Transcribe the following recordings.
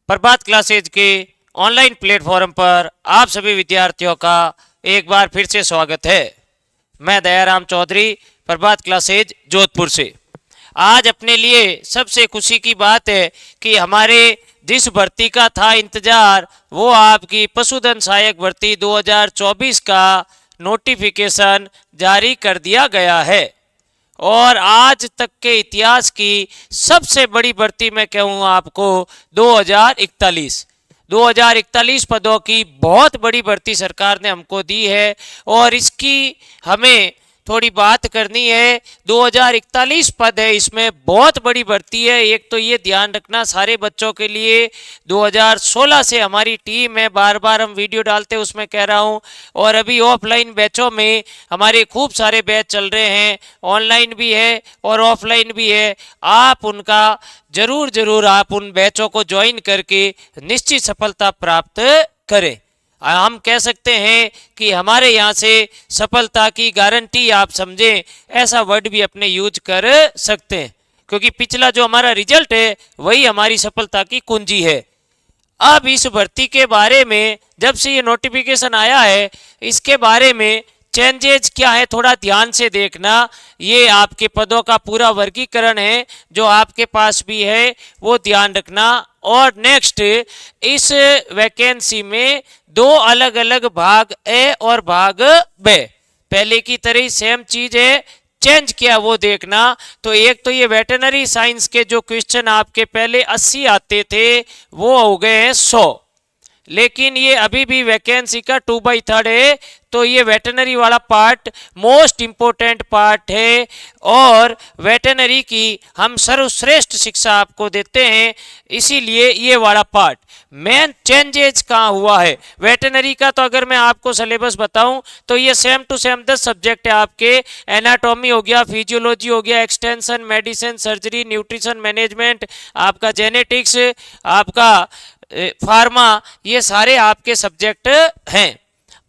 प्रभात classes के online platform पर आप सभी विद्यार्थियों का एक बार फिर से स्वागत है। मैं दयाराम चौधरी, प्रभात क्लासेज जोधपुर से। आज अपने लिए सबसे खुशी की बात है कि हमारे जिस भर्ती का था इंतजार, वो आपकी पशुधन सहायक भर्ती 2024 का नोटिफिकेशन जारी कर दिया गया है और आज तक के इतिहास की सबसे बड़ी भर्ती मैं कहूँगा आपको 2041 पदों की बहुत बड़ी भर्ती सरकार ने हमको दी है और इसकी हमें थोड़ी बात करनी है। 2041 पद है, इसमें बहुत बड़ी भर्ती है। एक तो ये ध्यान रखना सारे बच्चों के लिए, 2016 से हमारी टीम है, बार बार हम वीडियो डालते हैं उसमें कह रहा हूँ, और अभी ऑफलाइन बैचों में हमारे खूब सारे बैच चल रहे हैं, ऑनलाइन भी है और ऑफलाइन भी है। आप उनका जरूर आप उन बैचों को ज्वाइन करके निश्चित सफलता प्राप्त करें। हम कह सकते हैं कि हमारे यहाँ से सफलता की गारंटी आप समझें, ऐसा वर्ड भी अपने यूज कर सकते हैं, क्योंकि पिछला जो हमारा रिजल्ट है वही हमारी सफलता की कुंजी है। अब इस भर्ती के बारे में जब से ये नोटिफिकेशन आया है, इसके बारे में चेंजेज क्या है थोड़ा ध्यान से देखना। ये आपके पदों का पूरा वर्गीकरण है जो आपके पास भी है, वो ध्यान रखना। और नेक्स्ट, इस वैकेंसी में दो अलग अलग भाग ए और भाग बे, पहले की तरह ही सेम चीज है, चेंज किया वो देखना। तो एक तो ये वेटरनरी साइंस के जो क्वेश्चन आपके पहले 80 आते थे वो हो गए हैं 100, लेकिन ये अभी भी वैकेंसी का 2/3 है। तो ये वेटरनरी वाला पार्ट मोस्ट इंपोर्टेंट पार्ट है और वेटरनरी की हम सर्वश्रेष्ठ शिक्षा आपको देते हैं, इसीलिए ये वाला पार्ट। मेन चेंजेज कहाँ हुआ है वेटरनरी का, तो अगर मैं आपको सिलेबस बताऊं तो ये सेम टू सेम 10 सब्जेक्ट है आपके। एनाटॉमी हो गया, फिजियोलॉजी हो गया, extension, medicine, surgery, nutrition management, आपका जेनेटिक्स, आपका फार्मा, ये सारे आपके सब्जेक्ट हैं।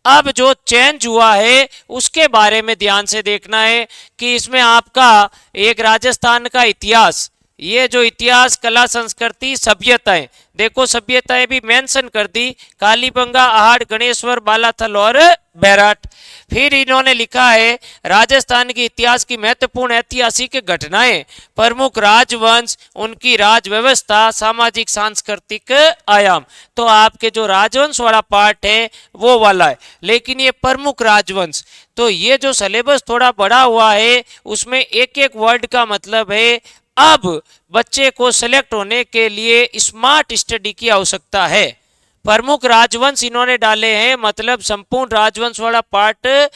अब जो चेंज हुआ है उसके बारे में ध्यान से देखना है कि इसमें आपका एक राजस्थान का इतिहास, ये जो इतिहास, कला, संस्कृति, सभ्यताएं, देखो सभ्यताएं भी मेंशन कर दी, कालीबंगा, आहड़, गणेश्वर, बालाथल और बैराट। फिर इन्होंने लिखा है राजस्थान के इतिहास की महत्वपूर्ण ऐतिहासिक घटनाएं, प्रमुख राजवंश, उनकी राज व्यवस्था, सामाजिक सांस्कृतिक आयाम। तो आपके जो राजवंश वाला पार्ट है वो वाला है, लेकिन ये प्रमुख राजवंश, तो ये जो सिलेबस थोड़ा बड़ा हुआ है उसमें एक एक वर्ड का मतलब है। अब बच्चे को सिलेक्ट होने के लिए स्मार्ट स्टडी की आवश्यकता है। प्रमुख राजवंश इन्होंने डाले हैं, मतलब संपूर्ण राजवंश वाला पार्ट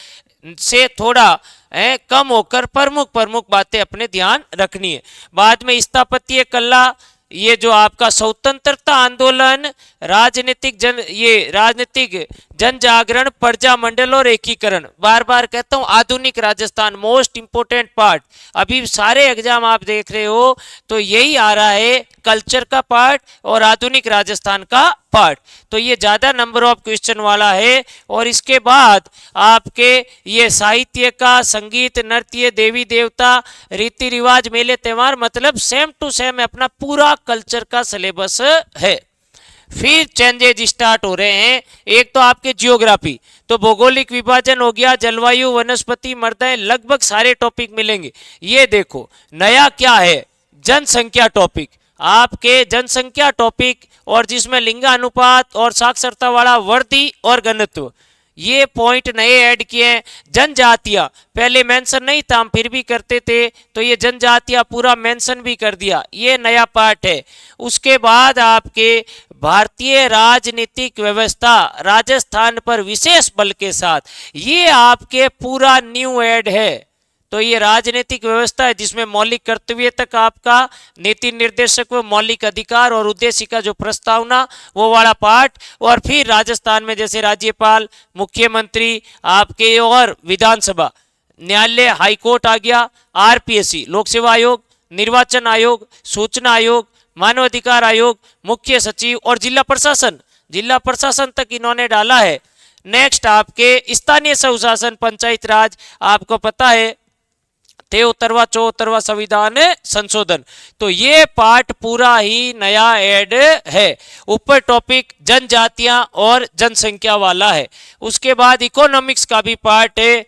से थोड़ा कम होकर प्रमुख बातें अपने ध्यान रखनी है। बाद में स्थापत्य कला, ये जो आपका स्वतंत्रता आंदोलन, राजनीतिक जन जागरण, प्रजा मंडल और एकीकरण, बार बार कहता हूं आधुनिक राजस्थान मोस्ट इंपोर्टेंट पार्ट। अभी सारे एग्जाम आप देख रहे हो तो यही आ रहा है, कल्चर का पार्ट और आधुनिक राजस्थान का पार्ट। तो ये ज्यादा नंबर ऑफ क्वेश्चन वाला है। और इसके बाद आपके ये साहित्य का, संगीत, नृत्य, देवी देवता, रीति रिवाज, मेले त्योहार, मतलब सेम टू सेम अपना पूरा कल्चर का सिलेबस है। फिर चेंजेज स्टार्ट हो रहे हैं। एक तो आपके जियोग्राफी, तो भौगोलिक विभाजन हो गया, जलवायु, वनस्पति, मृदाएं, लगभग सारे टॉपिक मिलेंगे। ये देखो नया क्या है, जनसंख्या टॉपिक, आपके जनसंख्या टॉपिक, और जिसमें लिंगानुपात और साक्षरता वाला वर्दी और घनत्व, ये पॉइंट नए ऐड किए हैं। जनजातियां पहले मेंशन नहीं था, हम फिर भी करते थे, तो ये जनजातियां पूरा मेंशन भी कर दिया, ये नया पार्ट है। उसके बाद आपके भारतीय राजनीतिक व्यवस्था राजस्थान पर विशेष बल के साथ, ये आपके पूरा न्यू ऐड है। तो ये राजनीतिक व्यवस्था है जिसमें मौलिक कर्तव्य तक आपका, नीति निर्देशक व मौलिक अधिकार और उद्देश्य का जो प्रस्तावना, वो वाला पार्ट। और फिर राजस्थान में जैसे राज्यपाल, मुख्यमंत्री आपके और विधानसभा, न्यायालय, हाईकोर्ट आ गया, आरपीएससी लोक सेवा आयोग, निर्वाचन आयोग, सूचना आयोग, मानव अधिकार आयोग, मुख्य सचिव और जिला प्रशासन तक इन्होंने डाला है। नेक्स्ट आपके स्थानीय स्वशासन, पंचायत राज, आपको पता है तेहत्तरवां 74वां संविधान संशोधन। तो ये पार्ट पूरा ही नया ऐड है। ऊपर टॉपिक जनजातियां और जनसंख्या वाला है। उसके बाद इकोनॉमिक्स का भी पार्ट है।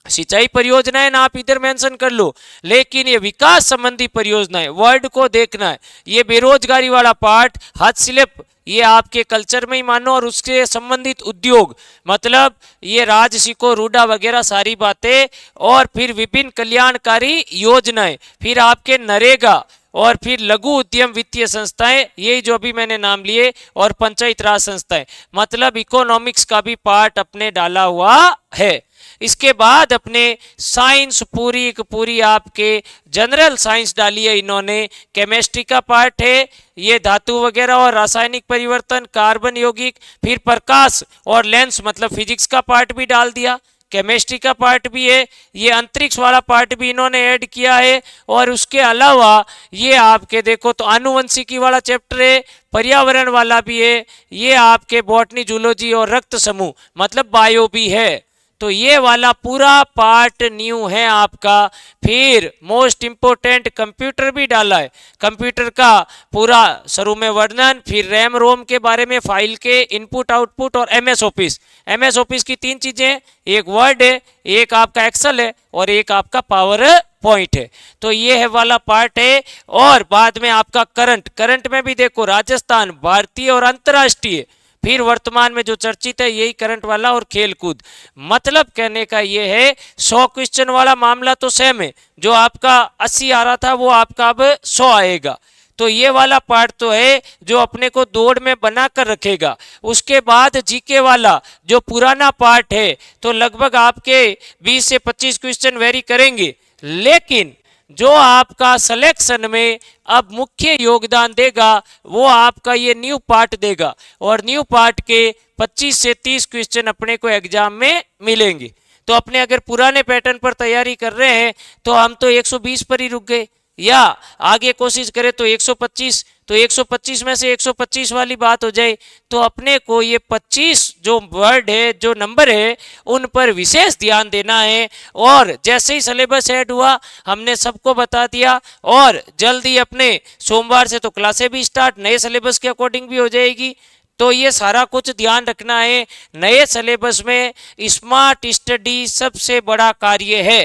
सिंचाई परियोजनाएं ना आप इधर मेंशन कर लो, लेकिन ये विकास संबंधी परियोजनाएं वर्ड को देखना है। ये बेरोजगारी वाला पार्ट, हस्तशिल्प ये आपके कल्चर में ही मानो, और उसके संबंधित उद्योग मतलब ये राजसिको रूडा वगैरह सारी बातें, और फिर विभिन्न कल्याणकारी योजनाएं, फिर आपके नरेगा, और फिर लघु उद्यम वित्तीय संस्थाएं, यही जो अभी मैंने नाम लिए, और पंचायत राज संस्थाएं, मतलब इकोनॉमिक्स का भी पार्ट अपने डाला हुआ है। इसके बाद अपने साइंस पूरी आपके जनरल साइंस डाली है इन्होंने। केमिस्ट्री का पार्ट है, ये धातु वगैरह और रासायनिक परिवर्तन, कार्बन यौगिक, फिर प्रकाश और लेंस मतलब फिजिक्स का पार्ट भी डाल दिया। केमिस्ट्री का पार्ट भी है, ये अंतरिक्ष वाला पार्ट भी इन्होंने ऐड किया है। और उसके अलावा ये आपके देखो तो आनुवंशिकी वाला चैप्टर है, पर्यावरण वाला भी है, ये आपके बॉटनी जूलॉजी और रक्त समूह मतलब बायो भी है। तो ये वाला पूरा पार्ट न्यू है आपका। फिर मोस्ट इंपोर्टेंट कंप्यूटर भी डाला है, कंप्यूटर का पूरा शुरू में वर्णन, फिर रैम रोम के बारे में, फाइल के इनपुट आउटपुट, और एमएस ऑफिस। एमएस ऑफिस की तीन चीजें, एक वर्ड है, एक आपका एक्सेल है, और एक आपका पावर पॉइंट है। तो ये है वाला पार्ट है। और बाद में आपका करंट में भी देखो राजस्थान, भारतीय और अंतर्राष्ट्रीय, फिर वर्तमान में जो चर्चित है यही करंट वाला, और खेल कूद। मतलब कहने का ये है 100 क्वेश्चन वाला मामला तो सेम है, जो आपका 80 आ रहा था वो आपका अब 100 आएगा। तो ये वाला पार्ट तो है जो अपने को दौड़ में बना कर रखेगा। उसके बाद जीके वाला जो पुराना पार्ट है, तो लगभग आपके 20 से 25 क्वेश्चन वेरी करेंगे, लेकिन जो आपका सिलेक्शन में अब मुख्य योगदान देगा वो आपका ये न्यू पार्ट देगा। और न्यू पार्ट के 25 से 30 क्वेश्चन अपने को एग्जाम में मिलेंगे। तो अपने अगर पुराने पैटर्न पर तैयारी कर रहे हैं तो हम तो 120 पर ही रुक गए, या आगे कोशिश करें तो 125, तो 125 में से 125 वाली बात हो जाए। तो अपने को ये 25 जो वर्ड है, जो नंबर है, उन पर विशेष ध्यान देना है। और जैसे ही सिलेबस ऐड हुआ हमने सबको बता दिया, और जल्दी अपने सोमवार से तो क्लासें भी स्टार्ट नए सिलेबस के अकॉर्डिंग भी हो जाएगी। तो ये सारा कुछ ध्यान रखना है। नए सिलेबस में स्मार्ट स्टडी सबसे बड़ा कार्य है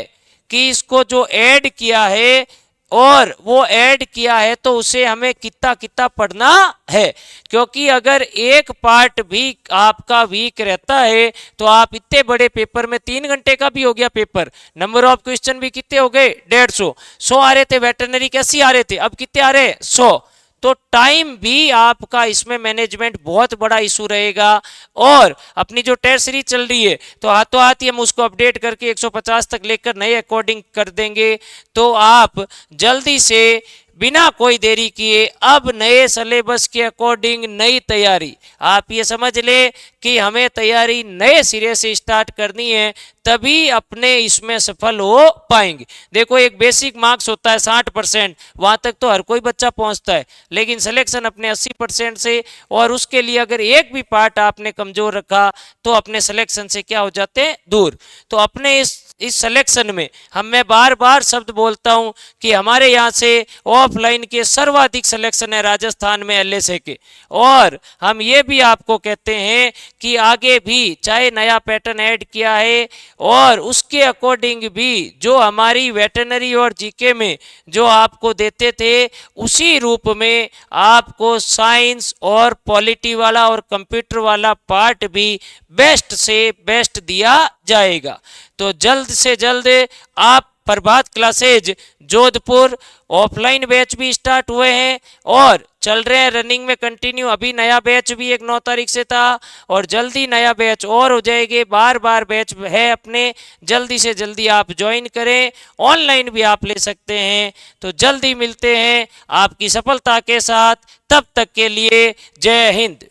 कि इसको जो ऐड किया है, और वो ऐड किया है तो उसे हमें कितना कितना पढ़ना है। क्योंकि अगर एक पार्ट भी आपका वीक रहता है तो आप इतने बड़े पेपर में 3 घंटे का भी हो गया पेपर, नंबर ऑफ क्वेश्चन भी कितने हो गए 150। 100 आ रहे थे वेटरनरी के, 80 आ रहे थे, अब कितने आ रहे 100। तो टाइम भी आपका इसमें मैनेजमेंट बहुत बड़ा इशू रहेगा। और अपनी जो टेस्ट सीरीज चल रही है तो हाथों हाथ ही हम उसको अपडेट करके 150 तक लेकर नए अकॉर्डिंग कर देंगे। तो आप जल्दी से बिना कोई देरी किए अब नए सिलेबस के अकॉर्डिंग नई तैयारी, आप ये समझ ले कि हमें तैयारी नए सिरे से स्टार्ट करनी है, तभी अपने इसमें सफल हो पाएंगे। देखो एक बेसिक मार्क्स होता है 60%, वहां तक तो हर कोई बच्चा पहुंचता है, लेकिन सिलेक्शन अपने 80% से, और उसके लिए अगर एक भी पार्ट आपने कमजोर रखा तो अपने सिलेक्शन से क्या हो जाते हैं दूर। तो अपने इस सिलेक्शन में मैं बार बार शब्द बोलता हूं कि हमारे यहाँ से ऑफलाइन के सर्वाधिक सिलेक्शन है राजस्थान में एलएसए के। और हम ये भी आपको कहते हैं कि आगे भी चाहे नया पैटर्न ऐड किया है और उसके अकॉर्डिंग भी जो हमारी वेटरनरी और जीके में जो आपको देते थे उसी रूप में आपको साइंस और पॉलिटी वाला और कंप्यूटर वाला पार्ट भी बेस्ट से बेस्ट दिया जाएगा। तो जल्द से जल्द आप प्रभात क्लासेज जोधपुर ऑफलाइन बैच भी स्टार्ट हुए हैं और चल रहे हैं रनिंग में कंटिन्यू। अभी नया बैच भी एक 9 तारीख से था और जल्दी नया बैच और हो जाएंगे, बार बार बैच है अपने, जल्दी से जल्दी आप ज्वाइन करें। ऑनलाइन भी आप ले सकते हैं। तो जल्दी मिलते हैं आपकी सफलता के साथ, तब तक के लिए जय हिंद।